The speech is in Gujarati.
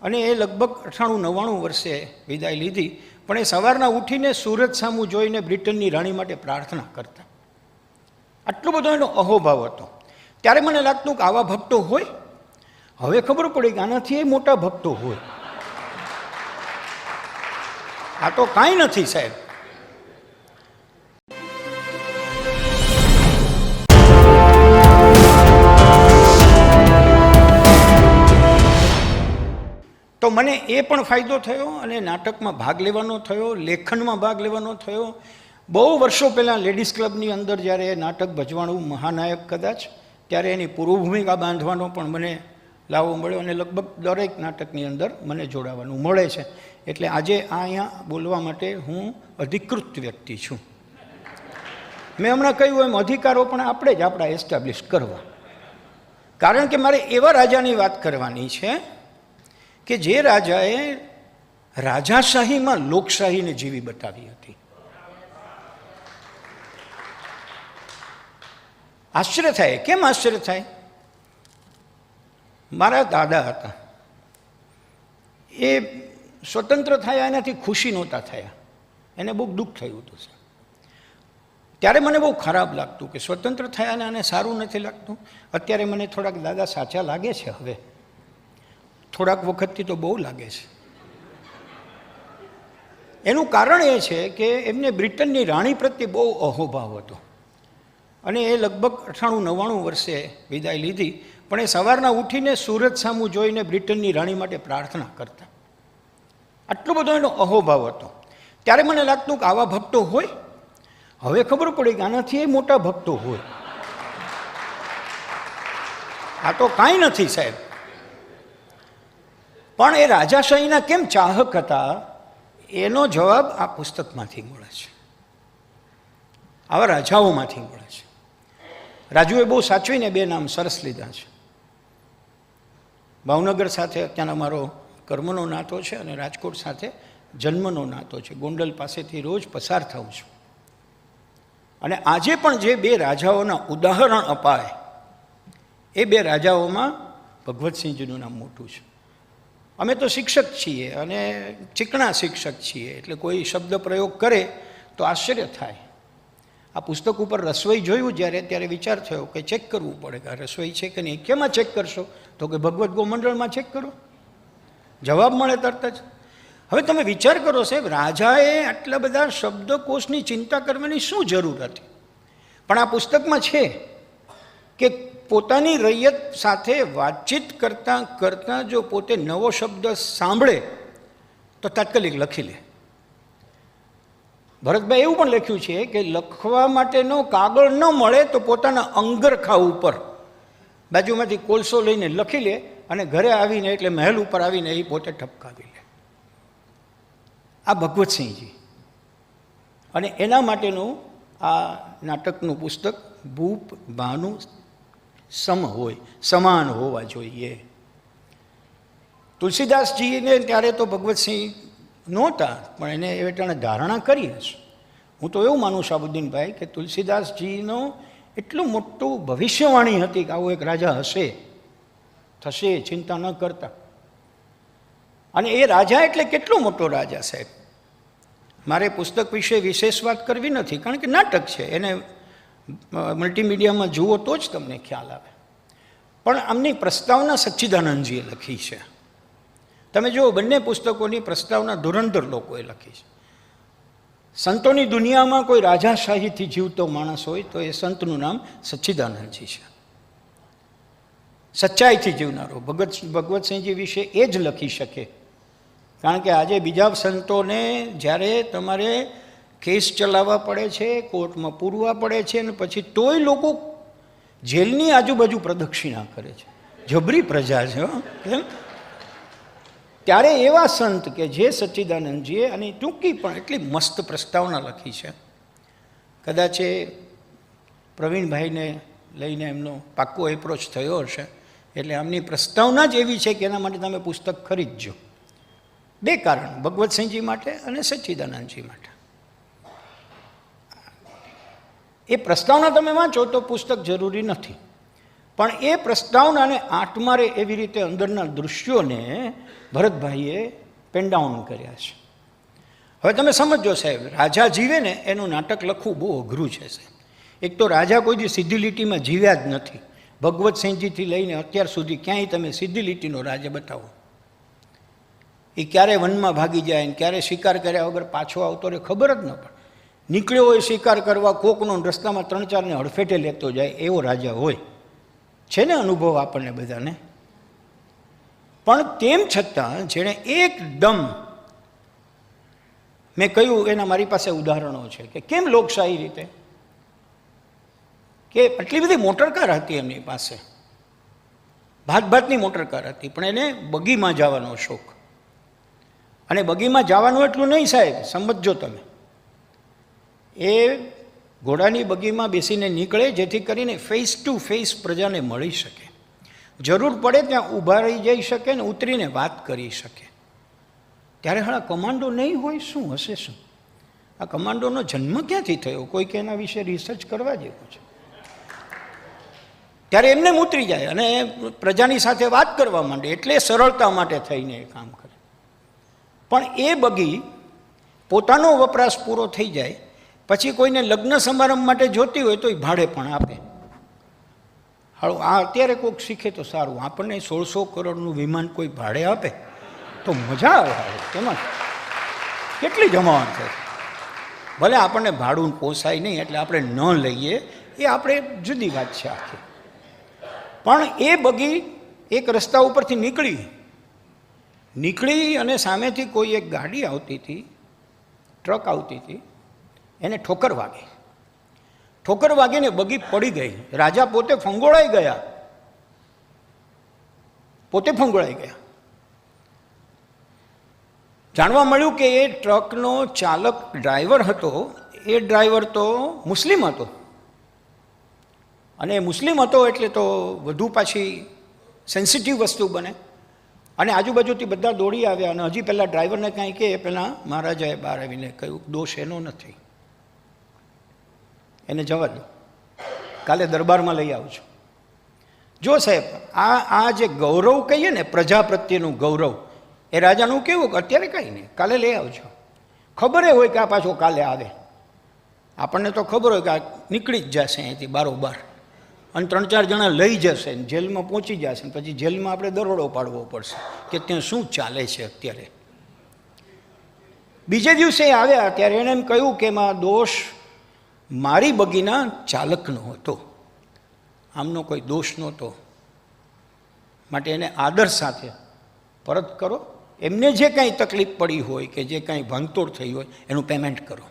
અને એ લગભગ 98-99 વર્ષે વિદાય લીધી. પણ એ સવારના ઉઠીને સૂરજ સામું જોઈને બ્રિટનની રાણી માટે પ્રાર્થના કરતા. આટલો બધો એનો અહોભાવ હતો. ત્યારે મને લાગતું કે આવા ભક્તો હોય. હવે ખબર પડી કે આનાથી એ મોટા ભક્તો હોય. આ તો કાંઈ નથી સાહેબ. તો મને એ પણ ફાયદો થયો અને નાટકમાં ભાગ લેવાનો થયો, લેખનમાં ભાગ લેવાનો થયો. બહુ વર્ષો પહેલાં લેડીઝ ક્લબની અંદર જ્યારે નાટક ભજવાણું મહાનાયક કદાચ, ત્યારે એની પૂર્વ ભૂમિકા બાંધવાનો પણ મને લાવો મળ્યો અને લગભગ દરેક નાટકની અંદર મને જોડાવાનું મળે છે. એટલે આજે અહીંયા બોલવા માટે હું અધિકૃત વ્યક્તિ છું. મેં હમણાં કહ્યું એમ અધિકારો પણ આપણે જ આપણા એસ્ટાબ્લિશ કરવા. કારણ કે મારે એવા રાજાની વાત કરવાની છે કે જે રાજાએ રાજાશાહીમાં લોકશાહીને જીવી બતાવી હતી. આશ્ચર્ય થાય. કેમ આશ્ચર્ય થાય? મારા દાદા હતા, એ સ્વતંત્ર થયા એનાથી ખુશી નહોતા થયા, એને બહુ દુઃખ થયું હતું. ત્યારે મને બહુ ખરાબ લાગતું કે સ્વતંત્ર થયા ને આને સારું નથી લાગતું. અત્યારે મને થોડાક દાદા સાચા લાગે છે. હવે થોડાક વખતથી તો બહુ લાગે છે. એનું કારણ એ છે કે એમને બ્રિટનની રાણી પ્રત્યે બહુ અહોભાવ હતો અને એ લગભગ 98-99 વર્ષે વિદાય લીધી. પણ એ સવારના ઉઠીને સૂરજ સામું જોઈને બ્રિટનની રાણી માટે પ્રાર્થના કરતા. આટલો બધો એનો અહોભાવ હતો. ત્યારે મને લાગતું કે આવા ભક્તો હોય. હવે ખબર પડી કે આનાથી એ મોટા ભક્તો હોય. આ તો કાંઈ નથી સાહેબ. પણ એ રાજાશાહીના કેમ ચાહક હતા એનો જવાબ આ પુસ્તકમાંથી મળે છે, આવા રાજાઓમાંથી મળે છે. રાજુએ બહુ સાચવીને 2 નામ સરસ લીધા છે. ભાવનગર સાથે અત્યારનો મારો કર્મનો નાતો છે અને રાજકોટ સાથે જન્મનો નાતો છે. ગોંડલ પાસેથી રોજ પસાર થાઉં છું અને આજે પણ જે 2 રાજાઓના ઉદાહરણ અપાય એ 2 રાજાઓમાં ભગવતસિંહજીનું નામ મોટું છે. અમે તો શિક્ષક છીએ અને ચીકણા શિક્ષક છીએ, એટલે કોઈ શબ્દ પ્રયોગ કરે તો આશ્ચર્ય થાય. આ પુસ્તક ઉપર રસોઈ જોયું જ્યારે, ત્યારે વિચાર થયો કે ચેક કરવું પડે કે આ રસોઈ છે કે નહીં. કેમાં ચેક કરશો? તો કે ભગવદ્ ગોમંડળમાં ચેક કરો, જવાબ મળે તરત જ. હવે તમે વિચાર કરો સાહેબ, રાજાએ આટલા બધા શબ્દકોશની ચિંતા કરવાની શું જરૂર હતી? પણ આ પુસ્તકમાં છે કે પોતાની રૈયત સાથે વાતચીત કરતાં કરતાં જો પોતે નવો શબ્દ સાંભળે તો તાત્કાલિક લખી લે. ભરતભાઈ એવું પણ લખ્યું છે કે લખવા માટેનો કાગળ ન મળે તો પોતાના અંગરખા ઉપર બાજુમાંથી કોલસો લઈને લખી લે અને ઘરે આવીને એટલે મહેલ ઉપર આવીને એ પોતે ઠપકાવી લે. આ ભગવતસિંહજી. અને એના માટેનું આ નાટકનું પુસ્તક ભૂપ ભાનુ સમાન હોવા જોઈએ. તુલસીદાસજીને ત્યારે તો ભગવતસિંહ નહોતા, પણ એને એ વેટાણે ધારણા કરી હશે. હું તો એવું માનું શાહબુદ્દીનભાઈ કે તુલસીદાસજીનો એટલું મોટું ભવિષ્યવાણી હતી કે આવો એક રાજા હશે, થશે, ચિંતા ન કરતા. અને એ રાજા એટલે કેટલો મોટો રાજા સાહેબ. મારે પુસ્તક વિશે વિશેષ વાત કરવી નથી, કારણ કે નાટક છે, એને મલ્ટીમીડિયામાં જુઓ તો જ તમને ખ્યાલ આવે. પણ આમની પ્રસ્તાવના સચ્ચિદાનંદજીએ લખી છે. તમે જુઓ, બંને પુસ્તકોની પ્રસ્તાવના ધુરંધર લોકોએ લખી છે. સંતોની દુનિયામાં કોઈ રાજાશાહીથી જીવતો માણસ હોય તો એ સંતનું નામ સચ્ચિદાનંદજી છે. સચ્ચાઈથી જીવનારો ભગવતસિંહજી વિશે એ જ લખી શકે. કારણ કે આજે બીજા સંતોને જ્યારે તમારે કેસ ચલાવવા પડે છે, કોર્ટમાં પૂરવા પડે છે, અને પછી તોય લોકો જેલની આજુબાજુ પ્રદક્ષિણા કરે છે. જબરી પ્રજા છે કેમ? ત્યારે એવા સંત કે જે સચ્ચિદાનંદજીએ અને ટૂંકી પણ એટલી મસ્ત પ્રસ્તાવના લખી છે. કદાચ એ પ્રવીણભાઈને લઈને એમનો પાક્કો એપ્રોચ થયો હશે, એટલે આમની પ્રસ્તાવના જ એવી છે કે એના માટે તમે પુસ્તક ખરીદજો. 2 કારણ, ભગવતસિંહજી માટે અને સચ્ચિદાનંદજી માટે. એ પ્રસ્તાવના તમે વાંચો તો પુસ્તક જરૂરી નથી, પણ એ પ્રસ્તાવનાને આંટમારે એવી રીતે અંદરના દૃશ્યોને ભરતભાઈએ પેન ડાઉન કર્યા છે. હવે તમે સમજો સાહેબ, રાજા જીવે ને એનું નાટક લખવું બહુ અઘરું છે સાહેબ. એક તો રાજા કોઈ દી સીધી લીટીમાં જીવ્યા જ નથી. ભગવતસિંહજીથી લઈને અત્યાર સુધી ક્યાંય તમે સીધી લીટીનો રાજા બતાવો. એ ક્યારે વનમાં ભાગી જાય ને ક્યારે શિકાર કર્યા વગર પાછો આવતો રહે ખબર જ ન પડે. નીકળ્યો હોય શિકાર કરવા, કોકનો રસ્તામાં 3-4ને હડફેટે લેતો જાય એવો રાજા હોય. છે ને અનુભવ આપણને બધાને. પણ તેમ છતાં જેણે એકદમ, મેં કહ્યું એના મારી પાસે ઉદાહરણો છે કે કેમ લોકશાહી રીતે, કે આટલી બધી મોટરકાર હતી એમની પાસે, ભાતની મોટરકાર હતી, પણ એને બગીમાં જવાનો શોખ. અને બગીમાં જવાનું એટલું નહીં સાહેબ, સમજો તમે, એ ઘોડાની બગીમાં બેસીને નીકળે જેથી કરીને ફેસ ટુ ફેસ પ્રજાને મળી શકે, જરૂર પડે ત્યાં ઊભા રહી જઈ શકે ને ઉતરીને વાત કરી શકે. ત્યારે હા કમાન્ડો નહીં હોય, શું હશે શું? આ કમાન્ડોનો જન્મ ક્યાંથી થયો? કોઈક એના વિશે રિસર્ચ કરવા જેવું છે. ત્યારે એમને ઉતરી જાય અને પ્રજાની સાથે વાત કરવા માંડે, એટલે સરળતા માટે થઈને એ કામ કરે. પણ એ બગી પોતાનો વપરાશ પૂરો થઈ જાય પછી કોઈને લગ્ન સમારંભ માટે જોતી હોય તો એ ભાડે પણ આપે. હાલો, આ અત્યારે કોઈક શીખે તો સારું. આપણને 1600 કરોડનું વિમાન કોઈ ભાડે આપે તો મજા આવે. તેમાં કેટલી જમાવટ છે. ભલે આપણને ભાડું પોસાય નહીં એટલે આપણે ન લઈએ, એ આપણે જુદી વાત છે આખી. પણ એ બગી એક રસ્તા ઉપરથી નીકળી અને સામેથી કોઈ એક ગાડી આવતી હતી, ટ્રક આવતી હતી, એને ઠોકર વાગીને બગી પડી ગઈ. રાજા પોતે ફંગોળાઈ ગયા. જાણવા મળ્યું કે એ ટ્રકનો ચાલક ડ્રાઈવર હતો, એ ડ્રાઈવર તો મુસ્લિમ હતો. અને મુસ્લિમ હતો એટલે તો વધુ પાછી સેન્સિટિવ વસ્તુ બને. અને આજુબાજુથી બધા દોડી આવ્યા અને હજી પહેલાં ડ્રાઈવરને કાંઈ કહે પહેલાં મહારાજાએ બહાર આવીને કહ્યું, દોષ એનો નથી, એને જવા દો, કાલે દરબારમાં લઈ આવજો. જો સાહેબ, આ જે ગૌરવ કહીએ ને, પ્રજા પ્રત્યેનું ગૌરવ, એ રાજાનું કેવું કે અત્યારે કંઈ નહીં, કાલે લઈ આવજો. ખબર હોય કે આ પાછો કાલે આવે. આપણને તો ખબર હોય કે આ નીકળી જ જશે અહીંથી બારોબાર, અને 3-4 જણા લઈ જશે ને જેલમાં પહોંચી જશે, પછી જેલમાં આપણે દરોડો પાડવો પડશે કે ત્યાં શું ચાલે છે અત્યારે. બીજે દિવસે આવ્યા ત્યારે એણે એમ કહ્યું કે એમાં દોષ મારી બગીના ચાલકનો હતો, આમનો કોઈ દોષ નહોતો. માટે એને આદર સાથે પરત કરો. એમને જે કાંઈ તકલીફ પડી હોય કે જે કાંઈ ભાંગતોડ થઈ હોય એનું પેમેન્ટ કરો.